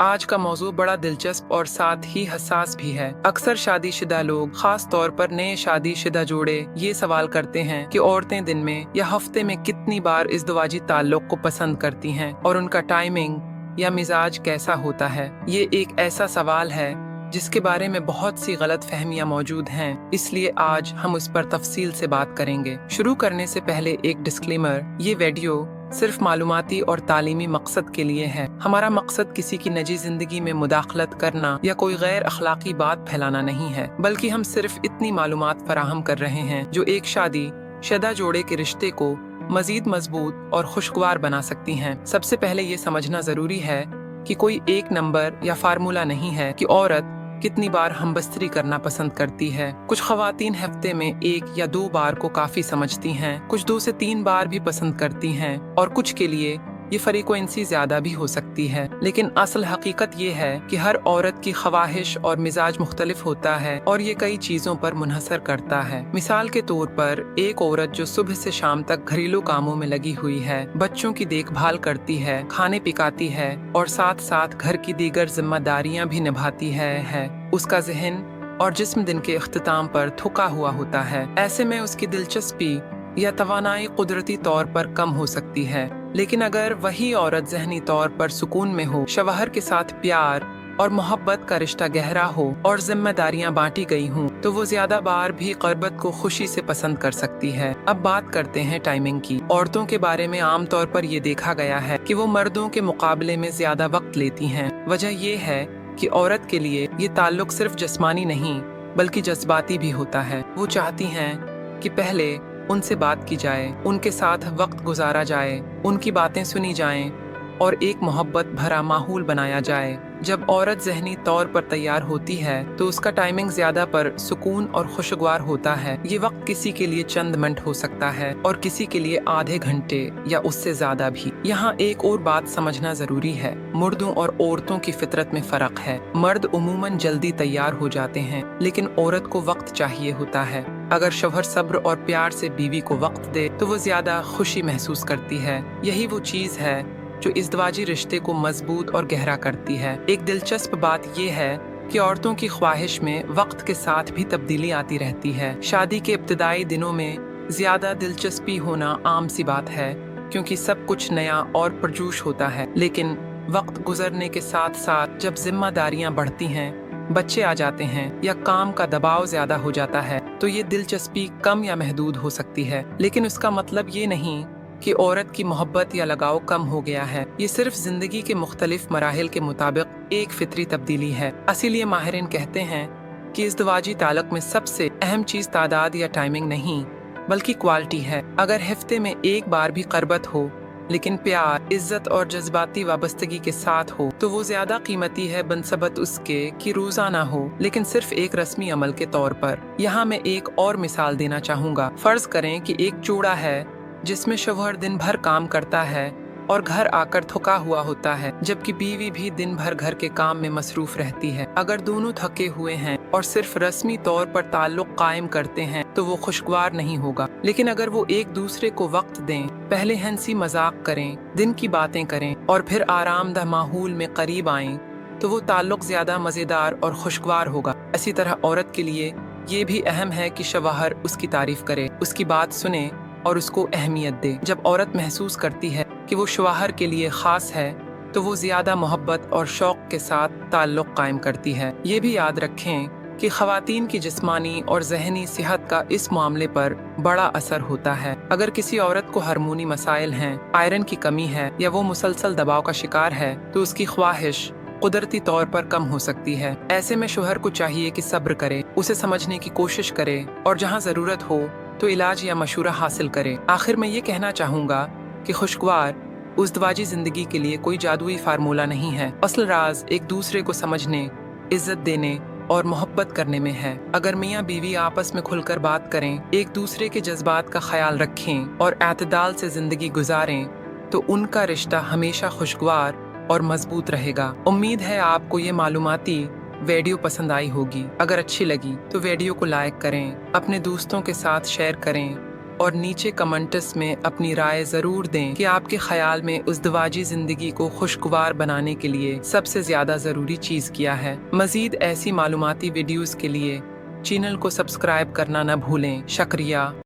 आज का मौजू बड़ा दिलचस्प और साथ ही हसास भी है। अक्सर शादीशुदा लोग, खास तौर पर नए शादीशुदा जोड़े, ये सवाल करते हैं कि औरतें दिन में या हफ्ते में कितनी बार इज़्दिवाजी ताल्लुक को पसंद करती हैं और उनका टाइमिंग या मिजाज कैसा होता है। ये एक ऐसा सवाल है जिसके बारे में बहुत सी गलत फहमियां मौजूद हैं, इसलिए आज हम उस पर तफसील से बात करेंगे। शुरू करने से पहले एक डिस्क्लेमर, ये वीडियो सिर्फ मालूमाती और तालीमी मकसद के लिए है। हमारा मकसद किसी की निजी जिंदगी में मुदाखलत करना या कोई गैर अखलाकी बात फैलाना नहीं है, बल्कि हम सिर्फ इतनी मालूमात फराहम कर रहे हैं जो एक शादीशुदा जोड़े के रिश्ते को मजीद मजबूत और खुशगवार बना सकती हैं। सबसे पहले ये समझना जरूरी है कि कोई एक नंबर या फार्मूला नहीं है कि औरत कितनी बार हमबस्तरी करना पसंद करती है। कुछ खवातीन हफ्ते में 1 या 2 बार को काफी समझती हैं, कुछ 2 से 3 बार भी पसंद करती हैं और कुछ के लिए ये फ्रीक्वेंसी ज्यादा भी हो सकती है। लेकिन असल हकीकत ये है कि हर औरत की ख्वाहिश और मिजाज मुख्तलिफ होता है और ये कई चीजों पर मुनहसर करता है। मिसाल के तौर पर एक औरत जो सुबह से शाम तक घरेलू कामों में लगी हुई है, बच्चों की देखभाल करती है, खाने पकाती है और साथ साथ घर की दीगर जिम्मेदारियां भी निभाती है, उसका जहन और जिस्म दिन के इख्तिताम पर थका हुआ होता है। ऐसे में उसकी दिलचस्पी या तवानाई कुदरती तौर पर कम हो सकती है। लेकिन अगर वही औरत ज़हनी तौर पर सुकून में हो, शवहर के साथ प्यार और मोहब्बत का रिश्ता गहरा हो और जिम्मेदारियां बांटी गई हों, तो वो ज्यादा बार भी क़रबत को खुशी से पसंद कर सकती है। अब बात करते हैं टाइमिंग की। औरतों के बारे में आम तौर पर ये देखा गया है कि वो मर्दों के मुकाबले में ज्यादा वक्त लेती हैं। वजह ये है कि औरत के लिए ये ताल्लुक सिर्फ जिस्मानी नहीं बल्कि जज्बाती भी होता है। वो चाहती हैं कि पहले उनसे बात की जाए, उनके साथ वक्त गुजारा जाए, उनकी बातें सुनी जाएं और एक मोहब्बत भरा माहौल बनाया जाए। जब औरत ज़हनी तौर पर तैयार होती है तो उसका टाइमिंग ज्यादा पर सुकून और खुशगवार होता है। ये वक्त किसी के लिए चंद मिनट हो सकता है और किसी के लिए आधे घंटे या उससे ज्यादा भी। यहाँ एक और बात समझना जरूरी है, मर्दों और औरतों की फितरत में फर्क है। मर्द उमूमन जल्दी तैयार हो जाते हैं, लेकिन औरत को वक्त चाहिए होता है। अगर शौहर सब्र और प्यार से बीवी को वक्त दे तो वो ज्यादा खुशी महसूस करती है। यही वो चीज है जो इज़्दिवाजी रिश्ते को मजबूत और गहरा करती है। एक दिलचस्प बात यह है कि औरतों की ख्वाहिश में वक्त के साथ भी तब्दीली आती रहती है। शादी के इब्तिदाई दिनों में ज्यादा दिलचस्पी होना आम सी बात है, क्योंकि सब कुछ नया और पुरजोश होता है। लेकिन वक्त गुजरने के साथ साथ जब जिम्मेदारियां बढ़ती हैं, बच्चे आ जाते हैं या काम का दबाव ज्यादा हो जाता है, तो ये दिलचस्पी कम या महदूद हो सकती है। लेकिन उसका मतलब ये नहीं कि औरत की मोहब्बत या लगाव कम हो गया है। ये सिर्फ जिंदगी के मुख्तलिफ मराहिल के मुताबिक एक फितरी तब्दीली है। इसीलिए माहिरीन कहते हैं कि इज़्दिवाजी ताल्लुक में सबसे अहम चीज तादाद या टाइमिंग नहीं बल्कि क्वालिटी है। अगर हफ्ते में 1 बार भी क़रबत हो लेकिन प्यार, इज्जत और जज्बाती वाबस्तगी के साथ हो, तो वो ज्यादा कीमती है बनस्बत उसके कि रोजाना हो, लेकिन सिर्फ एक रस्मी अमल के तौर पर। यहाँ मैं एक और मिसाल देना चाहूँगा। फर्ज करें कि एक जोड़ा है जिसमें शौहर दिन भर काम करता है और घर आकर थका हुआ होता है, जबकि बीवी भी दिन भर घर के काम में मसरूफ रहती है। अगर दोनों थके हुए हैं और सिर्फ रस्मी तौर पर ताल्लुक कायम करते हैं तो वो खुशगवार नहीं होगा। लेकिन अगर वो एक दूसरे को वक्त दें, पहले हंसी मजाक करें, दिन की बातें करें और फिर आरामदाह माहौल में करीब आएं, तो वो ताल्लुक ज्यादा मजेदार और खुशगवार होगा। इसी तरह औरत के लिए ये भी अहम है कि शौहर उसकी तारीफ करे, उसकी बात सुने और उसको अहमियत दे। जब औरत महसूस करती है कि वो शौहर के लिए खास है, तो वो ज्यादा मोहब्बत और शौक के साथ ताल्लुक कायम करती है। ये भी याद रखें कि खवातीन की जिस्मानी और जहनी सेहत का इस मामले पर बड़ा असर होता है। अगर किसी औरत को हार्मोनी मसाइल हैं, आयरन की कमी है या वो मुसलसल दबाव का शिकार है, तो उसकी ख्वाहिश कुदरती तौर पर कम हो सकती है। ऐसे में शौहर को चाहिए कि सब्र करे, उसे समझने की कोशिश करे और जहाँ जरूरत हो तो इलाज या मशूरा हासिल करे। आखिर में ये कहना चाहूँगा कि खुशगवार इज़्दिवाजी जिंदगी के लिए कोई जादुई फार्मूला नहीं है। असल राज एक दूसरे को समझने, इज्जत देने और मोहब्बत करने में है। अगर मियाँ बीवी आपस में खुलकर बात करें, एक दूसरे के जज्बात का ख्याल रखें और एतदाल से जिंदगी गुजारें, तो उनका रिश्ता हमेशा खुशगवार और मजबूत रहेगा। उम्मीद है आपको ये मालूमाती वीडियो पसंद आई होगी। अगर अच्छी लगी तो वीडियो को लाइक करें, अपने दोस्तों के साथ शेयर करें और नीचे कमेंट्स में अपनी राय जरूर दें कि आपके ख्याल में इज़्दिवाजी जिंदगी को खुशगवार बनाने के लिए सबसे ज्यादा जरूरी चीज क्या है। मजीद ऐसी मालूमाती वीडियोस के लिए चैनल को सब्सक्राइब करना न भूलें। शुक्रिया।